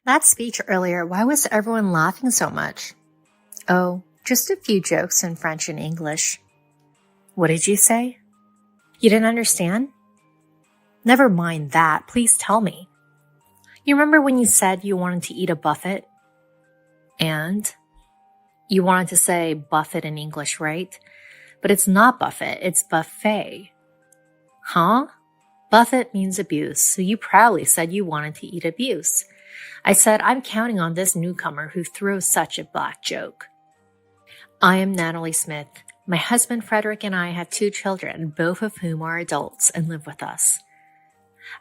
That speech earlier, why was everyone laughing so much? Oh, just a few jokes in French and English. What did you say? You didn't understand? Never mind that, please tell me. You remember when you said you wanted to eat a buffet? And? You wanted to say buffet in English, right? But it's not buffet, it's buffet. Huh? Buffet means abuse, so you proudly said you wanted to eat abuse. I said, I'm counting on this newcomer who throws such a black joke. I am Natalie Smith. My husband Frederick and I have 2 children, both of whom are adults and live with us.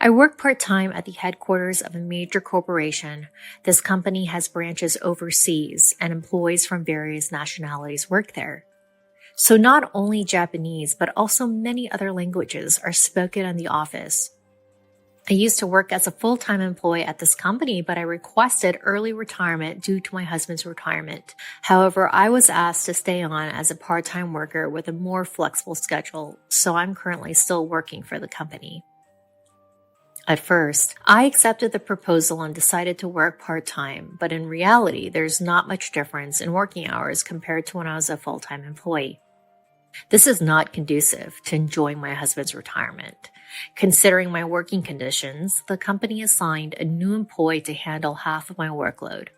I work part-time at the headquarters of a major corporation. This company has branches overseas, and employees from various nationalities work there. So not only Japanese, but also many other languages are spoken in the office. I used to work as a full-time employee at this company, but I requested early retirement due to my husband's retirement. However, I was asked to stay on as a part-time worker with a more flexible schedule, so I'm currently still working for the company. At first, I accepted the proposal and decided to work part-time, but in reality, there's not much difference in working hours compared to when I was a full-time employee. This is not conducive to enjoying my husband's retirement. Considering my working conditions, the company assigned a new employee to handle half of my workload.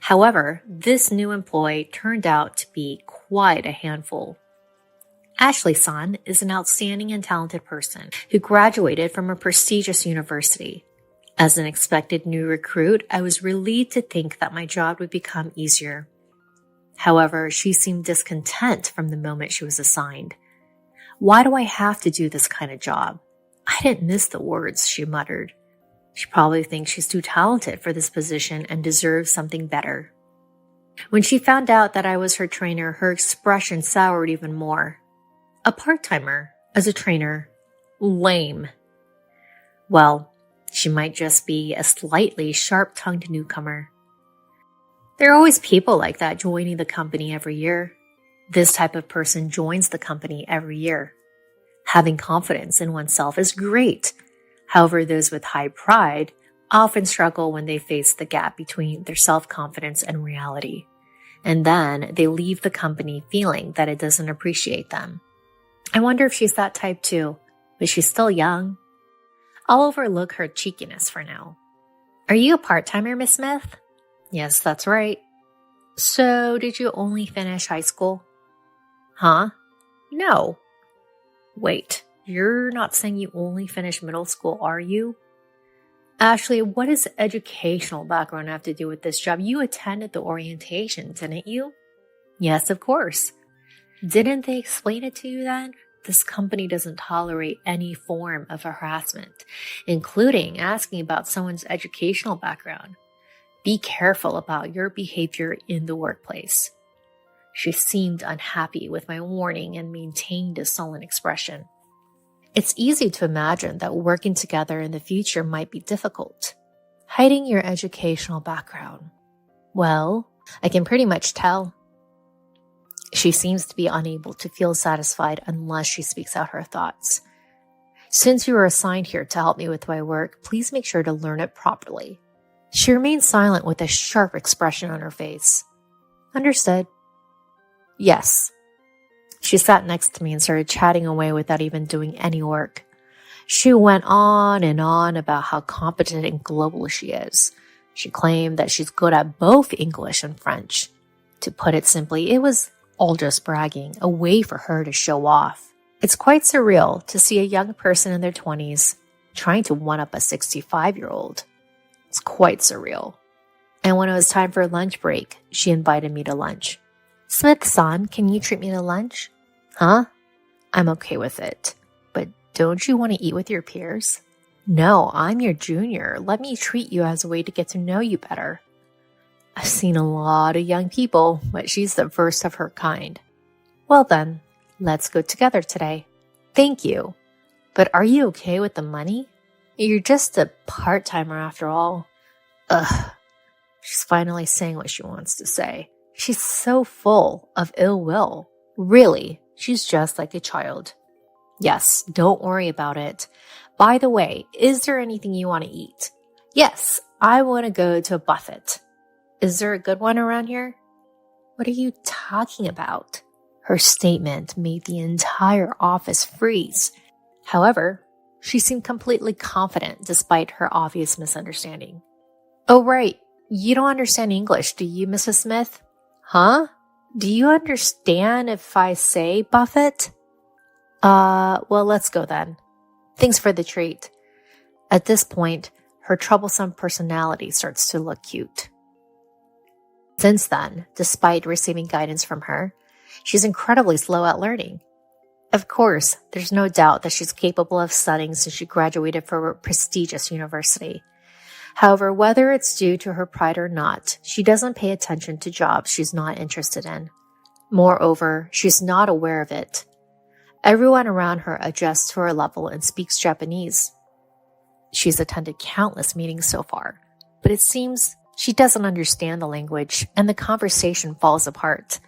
However, this new employee turned out to be quite a handful. Ashley-san is an outstanding and talented person who graduated from a prestigious university. As an expected new recruit, I was relieved to think that my job would become easier. However, she seemed discontent from the moment she was assigned. Why do I have to do this kind of job? I didn't miss the words, she muttered. She probably thinks she's too talented for this position and deserves something better. When she found out that I was her trainer, her expression soured even more. A part-timer as a trainer. Lame. Well, she might just be a slightly sharp-tongued newcomer. There are always people like that joining the company every year. This type of person joins the company every year. Having confidence in oneself is great. However, those with high pride often struggle when they face the gap between their self-confidence and reality. And then they leave the company feeling that it doesn't appreciate them. I wonder if she's that type too, but she's still young. I'll overlook her cheekiness for now. Are you a part-timer, Miss Smith? Yes, that's right. So, did you only finish high school? Huh? No. Wait, you're not saying you only finished middle school, are you? Ashley, what does educational background have to do with this job? You attended the orientation, didn't you? Yes, of course. Didn't they explain it to you then? This company doesn't tolerate any form of harassment, including asking about someone's educational background. Be careful about your behavior in the workplace. She seemed unhappy with my warning and maintained a sullen expression. It's easy to imagine that working together in the future might be difficult. Hiding your educational background. Well, I can pretty much tell. She seems to be unable to feel satisfied unless she speaks out her thoughts. Since you are assigned here to help me with my work, please make sure to learn it properly. She remained silent with a sharp expression on her face. Understood. Yes. She sat next to me and started chatting away without even doing any work. She went on and on about how competent and global she is. She claimed that she's good at both English and French. To put it simply, it was all just bragging, a way for her to show off. It's quite surreal to see a young person in their 20s trying to one-up a 65-year-old. It's quite surreal. And when it was time for a lunch break, she invited me to lunch. Smith-san, can you treat me to lunch? Huh? I'm okay with it. But don't you want to eat with your peers? No, I'm your junior. Let me treat you as a way to get to know you better. I've seen a lot of young people, but she's the first of her kind. Well then, let's go together today. Thank you. But are you okay with the money? You're just a part-timer after all. Ugh. She's finally saying what she wants to say. She's so full of ill will. Really, she's just like a child. Yes, don't worry about it. By the way, is there anything you want to eat? Yes, I want to go to a buffet. Is there a good one around here? What are you talking about? Her statement made the entire office freeze. However, she seemed completely confident despite her obvious misunderstanding. Oh, right. You don't understand English, do you, Mrs. Smith? Huh? Do you understand if I say buffet? Well, let's go then. Thanks for the treat. At this point, her troublesome personality starts to look cute. Since then, despite receiving guidance from her, she's incredibly slow at learning. Of course, there's no doubt that she's capable of studying since she graduated from a prestigious university. However, whether it's due to her pride or not, she doesn't pay attention to jobs she's not interested in. Moreover, she's not aware of it. Everyone around her adjusts to her level and speaks Japanese. She's attended countless meetings so far, but it seems she doesn't understand the language and the conversation falls apart.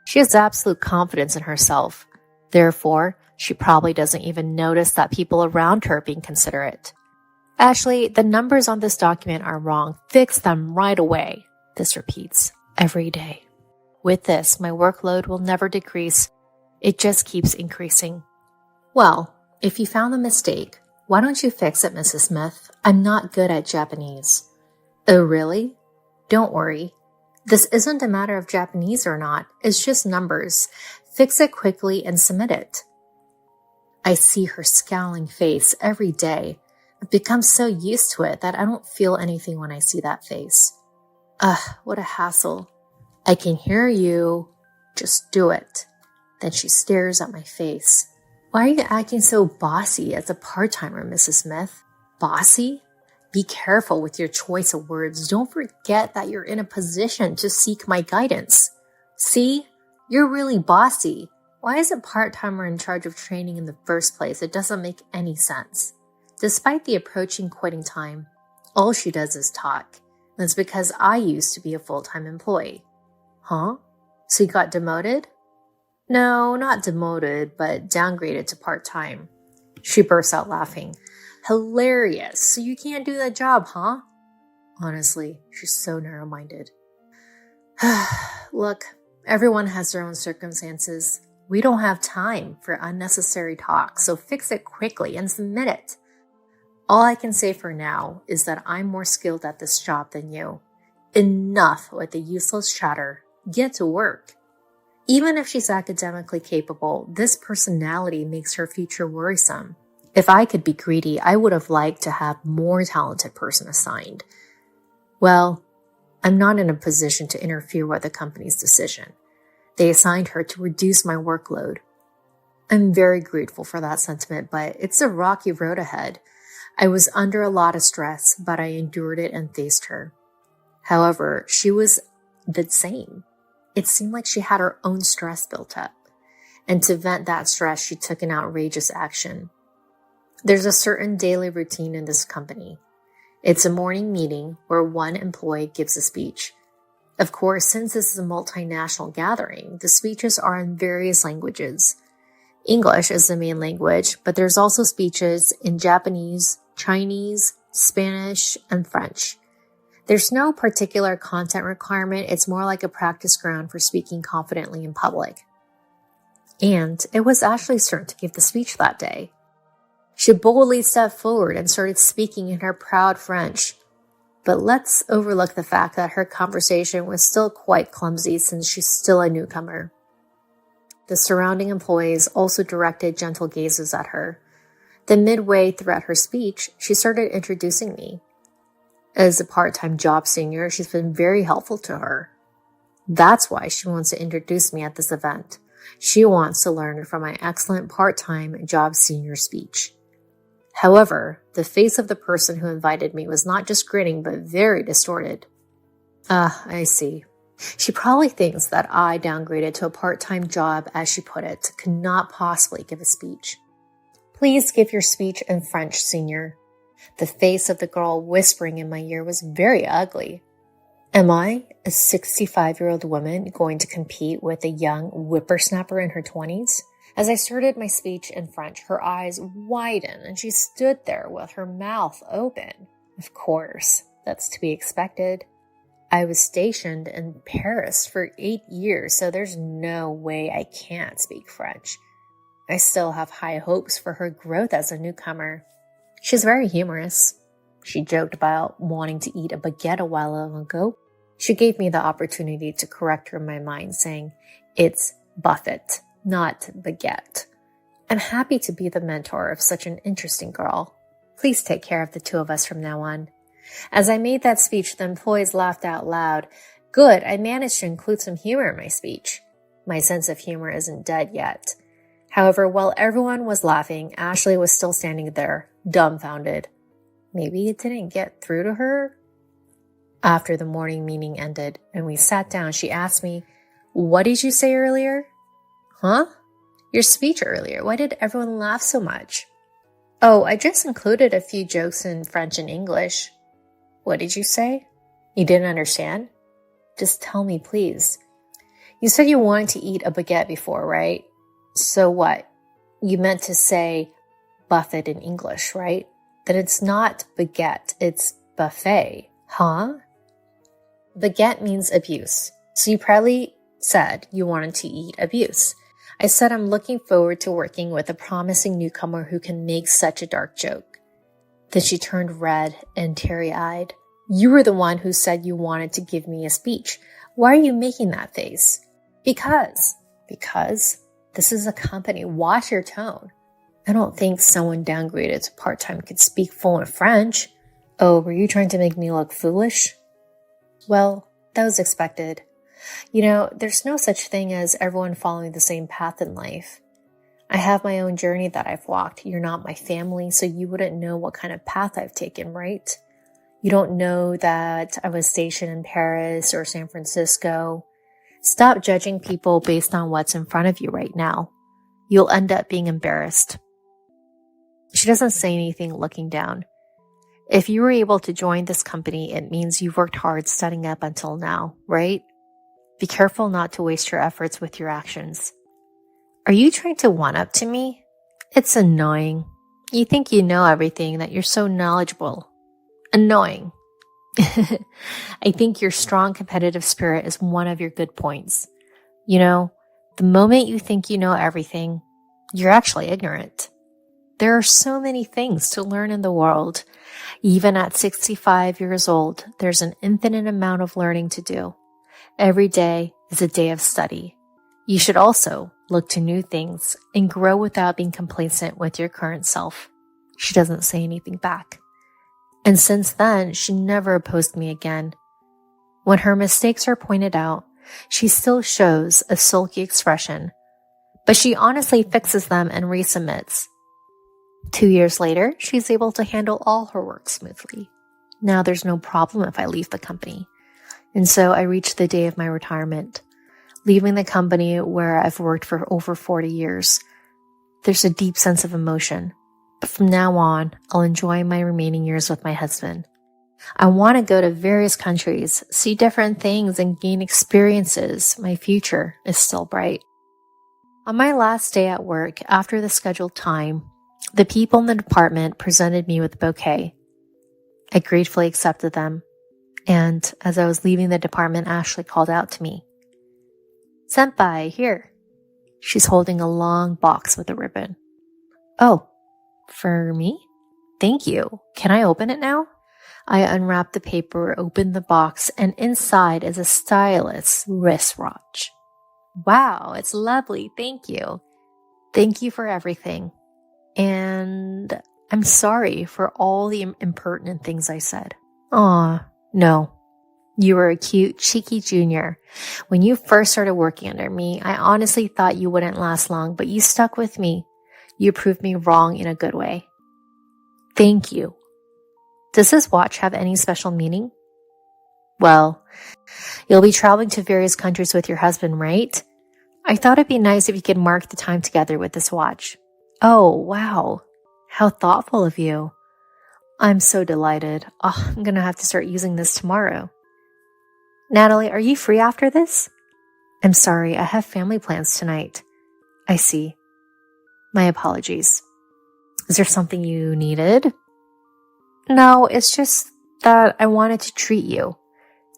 She has absolute confidence in herself. Therefore, she probably doesn't even notice that people around her are being considerate. Ashley, the numbers on this document are wrong. Fix them right away. This repeats every day. With this, my workload will never decrease. It just keeps increasing. Well, if you found the mistake, why don't you fix it, Mrs. Smith? I'm not good at Japanese. Oh, really? Don't worry. This isn't a matter of Japanese or not. It's just numbers. Fix it quickly and submit it. I see her scowling face every day. I've become so used to it that I don't feel anything when I see that face. Ugh, what a hassle. I can hear you. Just do it. Then she stares at my face. Why are you acting so bossy as a part-timer, Mrs. Smith? Bossy? Be careful with your choice of words. Don't forget that you're in a position to seek my guidance. See? You're really bossy. Why is a part-timer in charge of training in the first place? It doesn't make any sense. Despite the approaching quitting time, all she does is talk. And it's because I used to be a full-time employee. Huh? So you got demoted? No, not demoted, but downgraded to part-time. She bursts out laughing. Hilarious. So you can't do that job, huh? Honestly, she's so narrow-minded. Look, everyone has their own circumstances. We don't have time for unnecessary talk, so fix it quickly and submit it. All I can say for now is that I'm more skilled at this job than you. Enough with the useless chatter. Get to work. Even if she's academically capable, this personality makes her future worrisome. If I could be greedy, I would have liked to have more talented person assigned. Well, I'm not in a position to interfere with the company's decision. They assigned her to reduce my workload. I'm very grateful for that sentiment, but it's a rocky road ahead. I was under a lot of stress, but I endured it and faced her. However, she was the same. It seemed like she had her own stress built up. And to vent that stress, she took an outrageous action. There's a certain daily routine in this company. It's a morning meeting where one employee gives a speech. Of course, since this is a multinational gathering, the speeches are in various languages. English is the main language, but there's also speeches in Japanese, Chinese, Spanish, and French. There's no particular content requirement. It's more like a practice ground for speaking confidently in public. And it was Ashley's turn to give the speech that day. She boldly stepped forward and started speaking in her proud French. But let's overlook the fact that her conversation was still quite clumsy since she's still a newcomer. The surrounding employees also directed gentle gazes at her. Then midway throughout her speech, she started introducing me. As a part-time job senior, she's been very helpful to her. That's why she wants to introduce me at this event. She wants to learn from my excellent part-time job senior speech. However, the face of the person who invited me was not just grinning, but very distorted. I see. She probably thinks that I downgraded to a part-time job, as she put it, could not possibly give a speech. Please give your speech in French, senior. The face of the girl whispering in my ear was very ugly. Am I, a 65-year-old woman, going to compete with a young whippersnapper in her 20s? As I started my speech in French, her eyes widened and she stood there with her mouth open. Of course, That's to be expected. I was stationed in Paris for 8 years, so there's no way I can't speak French. I still have high hopes for her growth as a newcomer. She's very humorous. She joked about wanting to eat a baguette a while ago. She gave me the opportunity to correct her in my mind, saying, "It's buffet, not baguette." I'm happy to be the mentor of such an interesting girl. Please take care of the two of us from now on. As I made that speech, the employees laughed out loud. Good, I managed to include some humor in my speech. My sense of humor isn't dead yet. However, while everyone was laughing, Ashley was still standing there, dumbfounded. Maybe it didn't get through to her? After the morning meeting ended and we sat down, she asked me, "What did you say earlier?" "Huh? Your speech earlier. Why did everyone laugh so much?" "Oh, I just included a few jokes in French and English." "What did you say? You didn't understand?" "Just tell me, please." "You said you wanted to eat a baguette before, right? So what? You meant to say buffet in English, right? Then it's not baguette, it's buffet, huh?" Baguette means abuse. So you probably said you wanted to eat abuse. I said I'm looking forward to working with a promising newcomer who can make such a dark joke. Then she turned red and teary-eyed. "You were the one who said you wanted to give me a speech. Why are you making that face?" Because this is a company. Watch your tone. I don't think someone downgraded to part-time could speak fluent French. Oh, were you trying to make me look foolish? Well, that was expected. There's no such thing as everyone following the same path in life. I have my own journey that I've walked. You're not my family, so you wouldn't know what kind of path I've taken, right? You don't know that I was stationed in Paris or San Francisco. Stop judging people based on what's in front of you right now. You'll end up being embarrassed. She doesn't say anything, looking down. If you were able to join this company, it means you've worked hard setting up until now, right? Be careful not to waste your efforts with your actions. Are you trying to one-up to me? It's annoying. You think you know everything, that you're so knowledgeable. Annoying. I think your strong competitive spirit is one of your good points. The moment you think you know everything, you're actually ignorant. There are so many things to learn in the world. Even at 65 years old, there's an infinite amount of learning to do. Every day is a day of study. You should also look to new things and grow without being complacent with your current self. She doesn't say anything back. And since then, she never opposed me again. When her mistakes are pointed out, she still shows a sulky expression, but she honestly fixes them and resubmits. 2 years later, she's able to handle all her work smoothly. Now there's no problem if I leave the company. And so I reached the day of my retirement, leaving the company where I've worked for over 40 years. There's a deep sense of emotion, but from now on, I'll enjoy my remaining years with my husband. I want to go to various countries, see different things, and gain experiences. My future is still bright. On my last day at work, after the scheduled time, the people in the department presented me with a bouquet. I gratefully accepted them, and as I was leaving the department, Ashley called out to me. "Senpai, here." She's holding a long box with a ribbon. "Oh, for me? Thank you. Can I open it now?" I unwrapped the paper, opened the box, and inside is a stylish wristwatch. "Wow, it's lovely. Thank you. Thank you for everything. And I'm sorry for all the impertinent things I said." "Aw, no. You were a cute, cheeky junior. When you first started working under me, I honestly thought you wouldn't last long, but you stuck with me. You proved me wrong in a good way. Thank you. Does this watch have any special meaning?" "Well, you'll be traveling to various countries with your husband, right? I thought it'd be nice if you could mark the time together with this watch." "Oh, wow. How thoughtful of you. I'm so delighted. Oh, I'm going to have to start using this tomorrow." "Natalie, are you free after this?" "I'm sorry, I have family plans tonight." "I see. My apologies. Is there something you needed?" "No, it's just that I wanted to treat you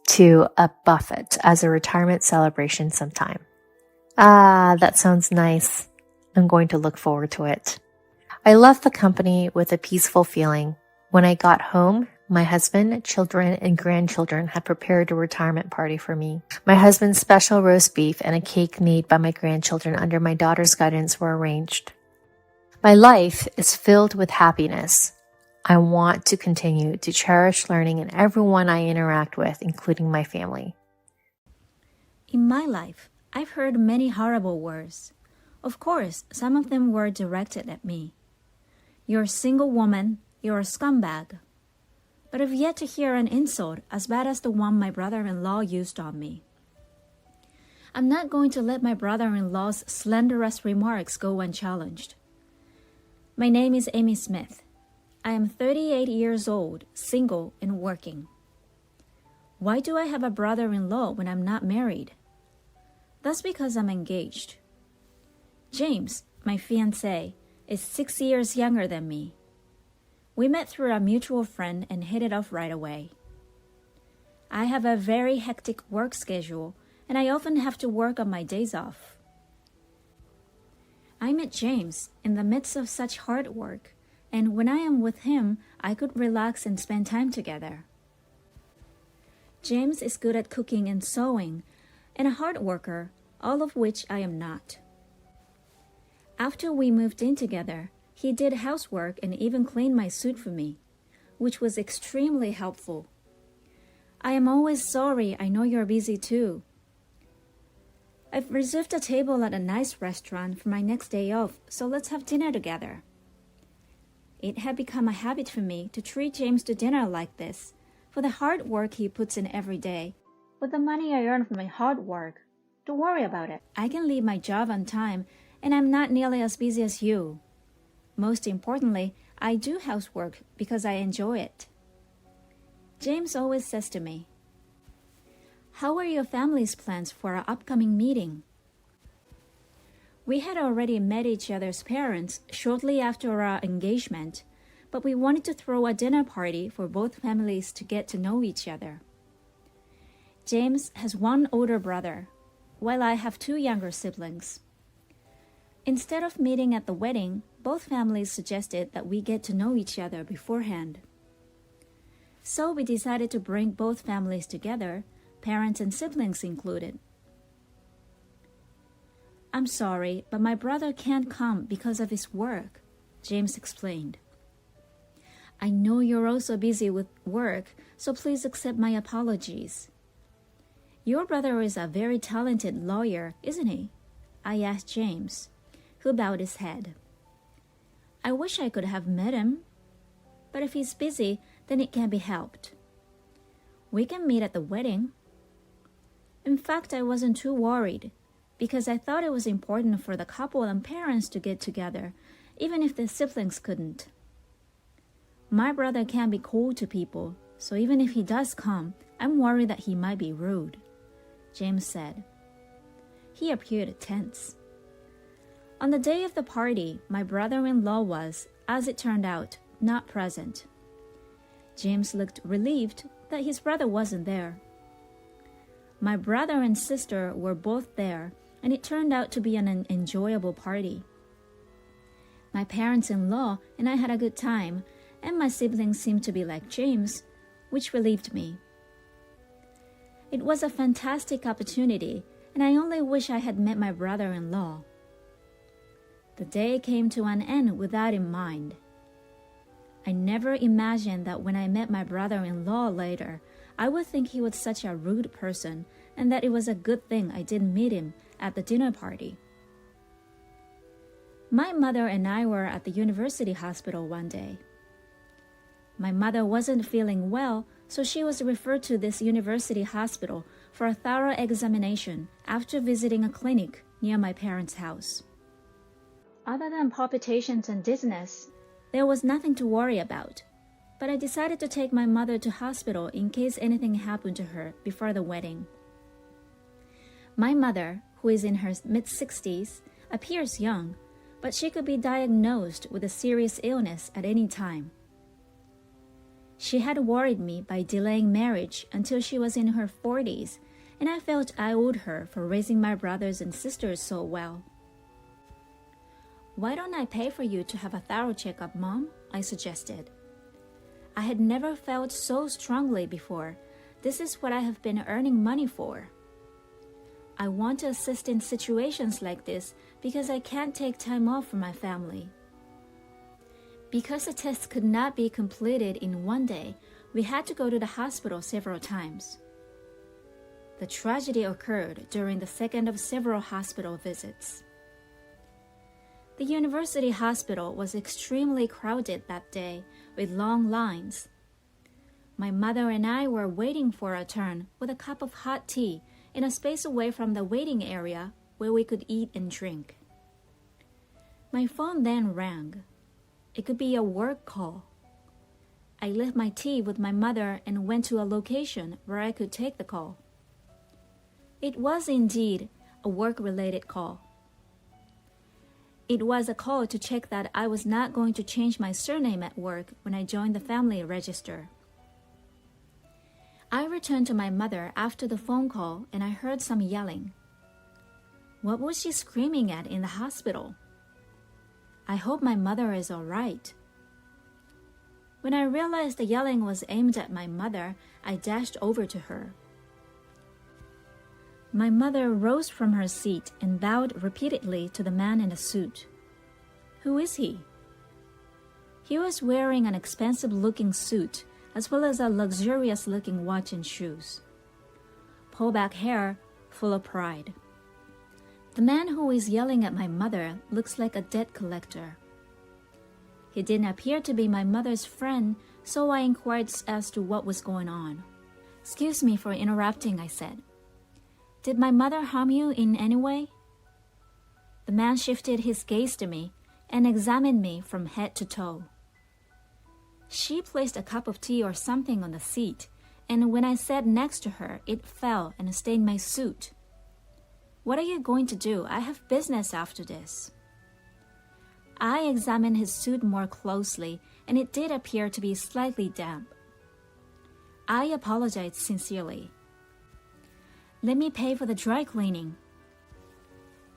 to a buffet as a retirement celebration sometime. Ah, that sounds nice. I'm going to look forward to it. I left the company with a peaceful feeling. When I got home, my husband, children, and grandchildren had prepared a retirement party for me. My husband's special roast beef and a cake made by my grandchildren under my daughter's guidance were arranged. My life is filled with happiness. I want to continue to cherish learning in everyone I interact with, including my family. In my life, I've heard many horrible words. Of course, some of them were directed at me. You're a single woman, you're a scumbag. But I've yet to hear an insult as bad as the one my brother-in-law used on me. I'm not going to let my brother-in-law's slanderous remarks go unchallenged. My name is Amy Smith. I am 38 years old, single, and working. Why do I have a brother-in-law when I'm not married? That's because I'm engaged. James, my fiancé, is 6 years younger than me. We met through a mutual friend and hit it off right away. I have a very hectic work schedule, and I often have to work on my days off. I met James in the midst of such hard work, and when I am with him, I could relax and spend time together. James is good at cooking and sewing, and a hard worker, all of which I am not. After we moved in together, he did housework and even cleaned my suit for me, which was extremely helpful. I am always sorry. I know you're busy too. I've reserved a table at a nice restaurant for my next day off, so let's have dinner together. It had become a habit for me to treat James to dinner like this, for the hard work he puts in every day. With the money I earn from my hard work, don't worry about it. I can leave my job on time, and I'm not nearly as busy as you. Most importantly, I do housework because I enjoy it. James always says to me, "How are your family's plans for our upcoming meeting?" We had already met each other's parents shortly after our engagement, but we wanted to throw a dinner party for both families to get to know each other. James has one older brother, while I have two younger siblings. Instead of meeting at the wedding, both families suggested that we get to know each other beforehand. So we decided to bring both families together, parents and siblings included. "I'm sorry, but my brother can't come because of his work," James explained. "I know you're also busy with work, so please accept my apologies." "Your brother is a very talented lawyer, isn't he?" I asked James, who bowed his head. "I wish I could have met him, but if he's busy, then it can't be helped. We can meet at the wedding." In fact, I wasn't too worried, because I thought it was important for the couple and parents to get together, even if the siblings couldn't. My brother can be cold to people, so even if he does come, I'm worried that he might be rude, James said. He appeared tense. On the day of the party, my brother-in-law was, as it turned out, not present. James looked relieved that his brother wasn't there. My brother and sister were both there, and it turned out to be an enjoyable party. My parents-in-law and I had a good time, and my siblings seemed to be like James, which relieved me. It was a fantastic opportunity, and I only wish I had met my brother-in-law. The day came to an end with that in mind. I never imagined that when I met my brother-in-law later, I would think he was such a rude person, and that it was a good thing I didn't meet him at the dinner party. My mother and I were at the university hospital one day. My mother wasn't feeling well, so she was referred to this university hospital for a thorough examination after visiting a clinic near my parents' house. Other than palpitations and dizziness, there was nothing to worry about, but I decided to take my mother to hospital in case anything happened to her before the wedding. My mother, who is in her mid-60s, appears young, but she could be diagnosed with a serious illness at any time. She had worried me by delaying marriage until she was in her 40s, and I felt I owed her for raising my brothers and sisters so well. "Why don't I pay for you to have a thorough checkup, Mom?" I suggested. I had never felt so strongly before. This is what I have been earning money for. I want to assist in situations like this because I can't take time off from my family. Because the test could not be completed in one day, we had to go to the hospital several times. The tragedy occurred during the second of several hospital visits. The university hospital was extremely crowded that day with long lines. My mother and I were waiting for our turn with a cup of hot tea in a space away from the waiting area where we could eat and drink. My phone then rang. It could be a work call. I left my tea with my mother and went to a location where I could take the call. It was indeed a work-related call. It was a call to check that I was not going to change my surname at work when I joined the family register. I returned to my mother after the phone call and I heard some yelling. What was she screaming at in the hospital? I hope my mother is all right. When I realized the yelling was aimed at my mother, I dashed over to her. My mother rose from her seat and bowed repeatedly to the man in the suit. Who is he? He was wearing an expensive-looking suit as well as a luxurious-looking watch and shoes. Pullback hair, full of pride. The man who is yelling at my mother looks like a debt collector. He didn't appear to be my mother's friend, so I inquired as to what was going on. "Excuse me for interrupting," I said. "Did my mother harm you in any way?" The man shifted his gaze to me and examined me from head to toe. She placed a cup of tea or something on the seat, and when I sat next to her, it fell and stained my suit. "What are you going to do? I have business after this." I examined his suit more closely, and it did appear to be slightly damp. I apologized sincerely. "Let me pay for the dry cleaning,"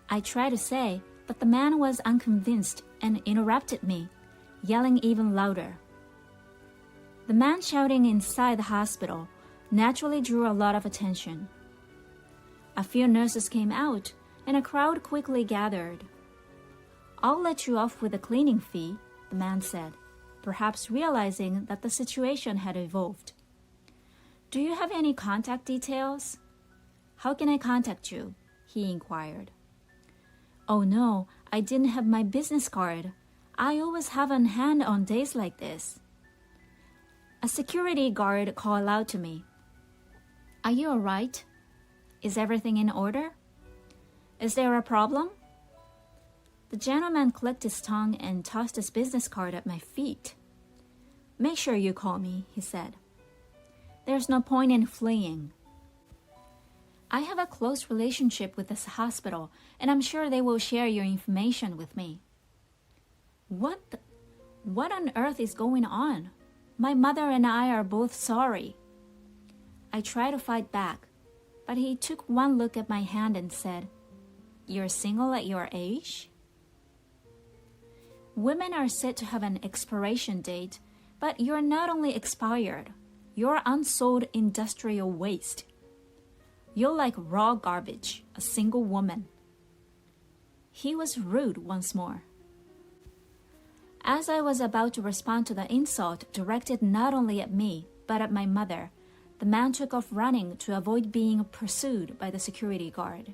I tried to say, but the man was unconvinced and interrupted me, yelling even louder. The man shouting inside the hospital naturally drew a lot of attention. A few nurses came out, and a crowd quickly gathered. "I'll let you off with a cleaning fee," the man said, perhaps realizing that the situation had evolved. "Do you have any contact details?" "How can I contact you?" he inquired. "Oh no, I didn't have my business card. I always have on hand on days like this." A security guard called out to me. "Are you all right? Is everything in order? Is there a problem?" The gentleman clicked his tongue and tossed his business card at my feet. "Make sure you call me," he said. "There's no point in fleeing. I have a close relationship with this hospital, and I'm sure they will share your information with me." What on earth is going on? My mother and I are both sorry. I tried to fight back, but he took one look at my hand and said, "You're single at your age?" Women are said to have an expiration date, but you're not only expired, you're unsold industrial waste. You're like raw garbage, a single woman. He was rude once more. As I was about to respond to the insult directed not only at me, but at my mother, the man took off running to avoid being pursued by the security guard.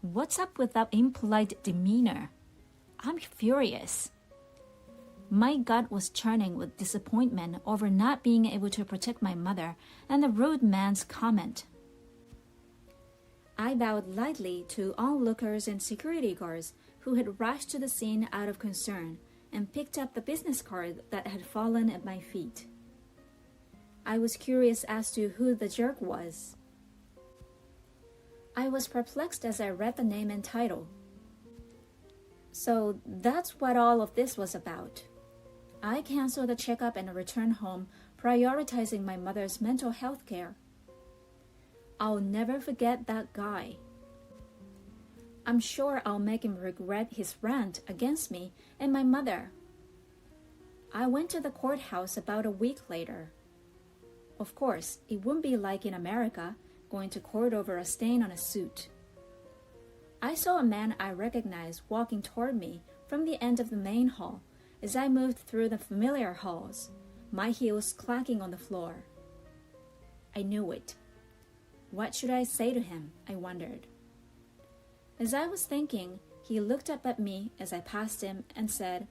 What's up with that impolite demeanor? I'm furious. My gut was churning with disappointment over not being able to protect my mother and the rude man's comment. I bowed lightly to onlookers and security guards who had rushed to the scene out of concern and picked up the business card that had fallen at my feet. I was curious as to who the jerk was. I was perplexed as I read the name and title. So that's what all of this was about. I canceled the checkup and returned home, prioritizing my mother's mental health care. I'll never forget that guy. I'm sure I'll make him regret his rant against me and my mother. I went to the courthouse about a week later. Of course, it wouldn't be like in America, going to court over a stain on a suit. I saw a man I recognized walking toward me from the end of the main hall as I moved through the familiar halls, my heels clacking on the floor. I knew it. What should I say to him? I wondered. As I was thinking, he looked up at me as I passed him and said,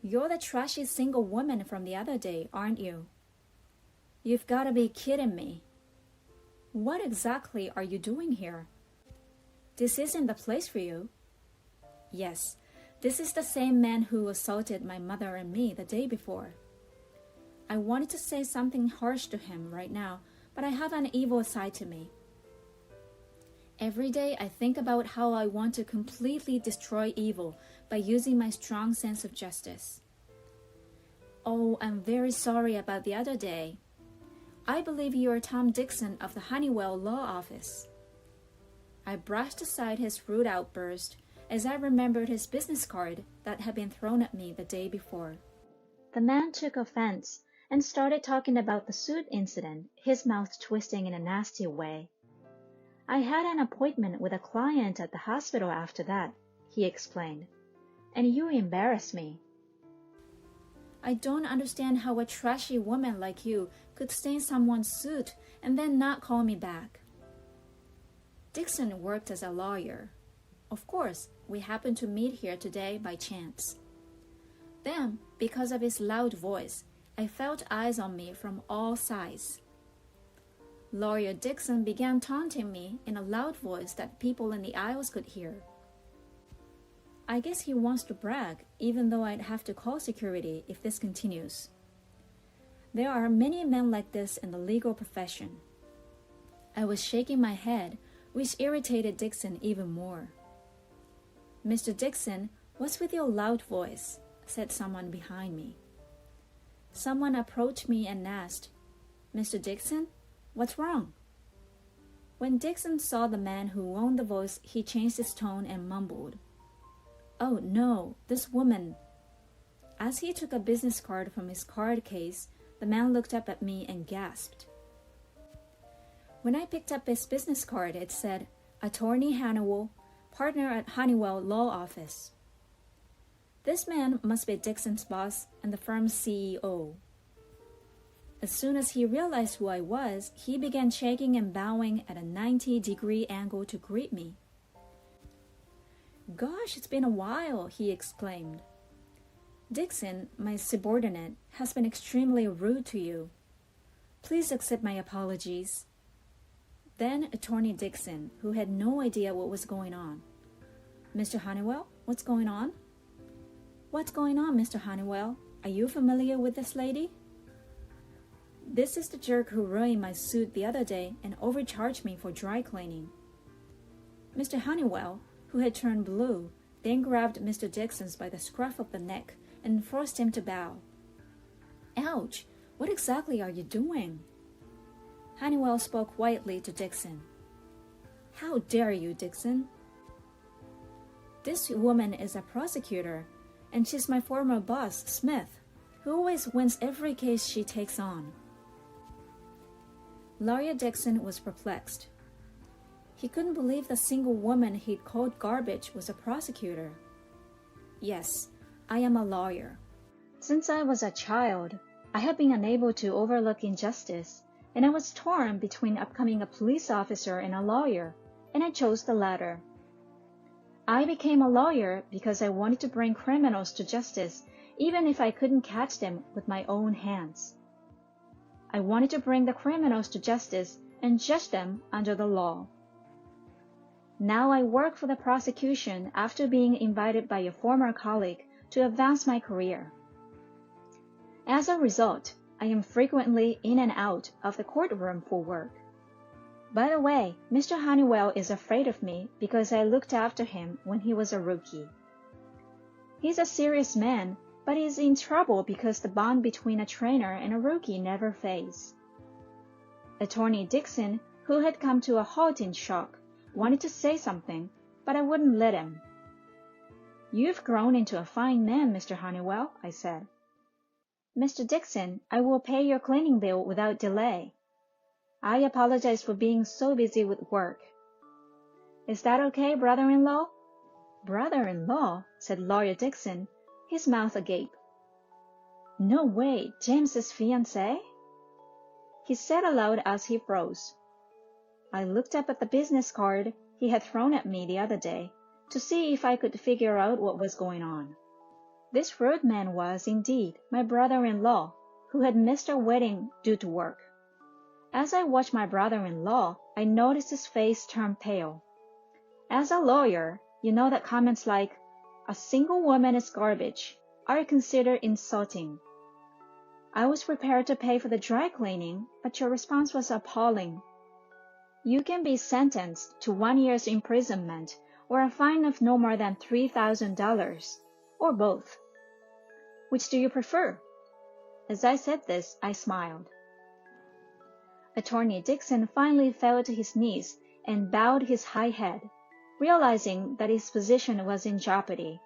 "You're the trashy single woman from the other day, aren't you? You've got to be kidding me. What exactly are you doing here? This isn't the place for you." Yes, this is the same man who assaulted my mother and me the day before. I wanted to say something harsh to him right now, but I have an evil side to me. Every day I think about how I want to completely destroy evil by using my strong sense of justice. Oh, I'm very sorry about the other day. I believe you are Tom Dixon of the Honeywell Law Office. I brushed aside his rude outburst as I remembered his business card that had been thrown at me the day before. The man took offense and started talking about the suit incident, his mouth twisting in a nasty way. "I had an appointment with a client at the hospital after that," he explained, "and you embarrassed me." I don't understand how a trashy woman like you could stain someone's suit and then not call me back. Dixon worked as a lawyer. Of course, we happened to meet here today by chance. Then, because of his loud voice, I felt eyes on me from all sides. Lawyer Dixon began taunting me in a loud voice that people in the aisles could hear. I guess he wants to brag, even though I'd have to call security if this continues. There are many men like this in the legal profession. I was shaking my head, which irritated Dixon even more. "Mr. Dixon, what's with your loud voice?" said someone behind me. Someone approached me and asked, "Mr. Dixon, what's wrong?" When Dixon saw the man who owned the voice, he changed his tone and mumbled, "Oh no, this woman." As he took a business card from his card case, the man looked up at me and gasped. When I picked up his business card, it said, "Attorney Honeywell, partner at Honeywell Law Office." This man must be Dixon's boss and the firm's CEO. As soon as he realized who I was, he began shaking and bowing at a 90-degree angle to greet me. "Gosh, it's been a while," he exclaimed. "Dixon, my subordinate, has been extremely rude to you. Please accept my apologies." Then Attorney Dixon, who had no idea what was going on. "Mr. Honeywell, what's going on?" "What's going on, Mr. Honeywell? Are you familiar with this lady?" "This is the jerk who ruined my suit the other day and overcharged me for dry cleaning." Mr. Honeywell, who had turned blue, then grabbed Mr. Dixon by the scruff of the neck and forced him to bow. "Ouch! What exactly are you doing?" Honeywell spoke quietly to Dixon. "How dare you, Dixon? This woman is a prosecutor, and she's my former boss, Smith, who always wins every case she takes on." Lawyer Dixon was perplexed. He couldn't believe the single woman he'd called garbage was a prosecutor. "Yes, I am a lawyer. Since I was a child, I have been unable to overlook injustice, and I was torn between becoming a police officer and a lawyer, and I chose the latter. I became a lawyer because I wanted to bring criminals to justice, even if I couldn't catch them with my own hands. I wanted to bring the criminals to justice and judge them under the law. Now I work for the prosecution after being invited by a former colleague to advance my career. As a result, I am frequently in and out of the courtroom for work. By the way, Mr. Honeywell is afraid of me because I looked after him when he was a rookie. He's a serious man, but he's in trouble because the bond between a trainer and a rookie never fades. Attorney Dixon, who had come to a halt in shock, wanted to say something, but I wouldn't let him. "You've grown into a fine man, Mr. Honeywell," I said. "Mr. Dixon, I will pay your cleaning bill without delay. I apologize for being so busy with work. Is that okay, brother-in-law?" "Brother-in-law?" said Lawyer Dixon, his mouth agape. "No way, James's fiancé?" he said aloud as he froze. I looked up at the business card he had thrown at me the other day to see if I could figure out what was going on. This rude man was, indeed, my brother-in-law, who had missed our wedding due to work. As I watched my brother-in-law, I noticed his face turn pale. As a lawyer, you know that comments like, "A single woman is garbage," are considered insulting. I was prepared to pay for the dry cleaning, but your response was appalling. "You can be sentenced to 1 year's imprisonment or a fine of no more than $3,000, or both. Which do you prefer?" As I said this, I smiled. Attorney Dixon finally fell to his knees and bowed his high head, realizing that his position was in jeopardy.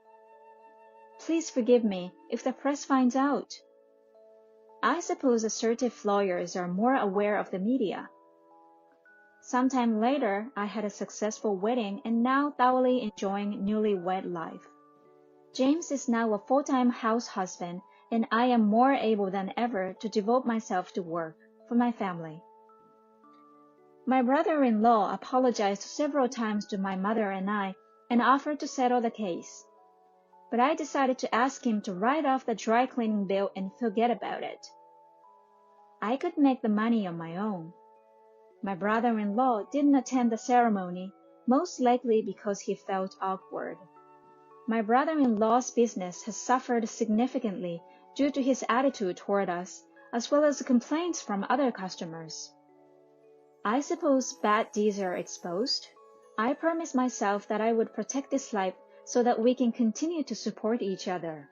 "Please forgive me if the press finds out." I suppose assertive lawyers are more aware of the media. Sometime later, I had a successful wedding and now thoroughly enjoying newlywed life. James is now a full-time house husband, and I am more able than ever to devote myself to work for my family. My brother-in-law apologized several times to my mother and I and offered to settle the case. But I decided to ask him to write off the dry cleaning bill and forget about it. I could make the money on my own. My brother-in-law didn't attend the ceremony, most likely because he felt awkward. My brother-in-law's business has suffered significantly due to his attitude toward us, as well as complaints from other customers. I suppose bad deeds are exposed. I promised myself that I would protect this life so that we can continue to support each other.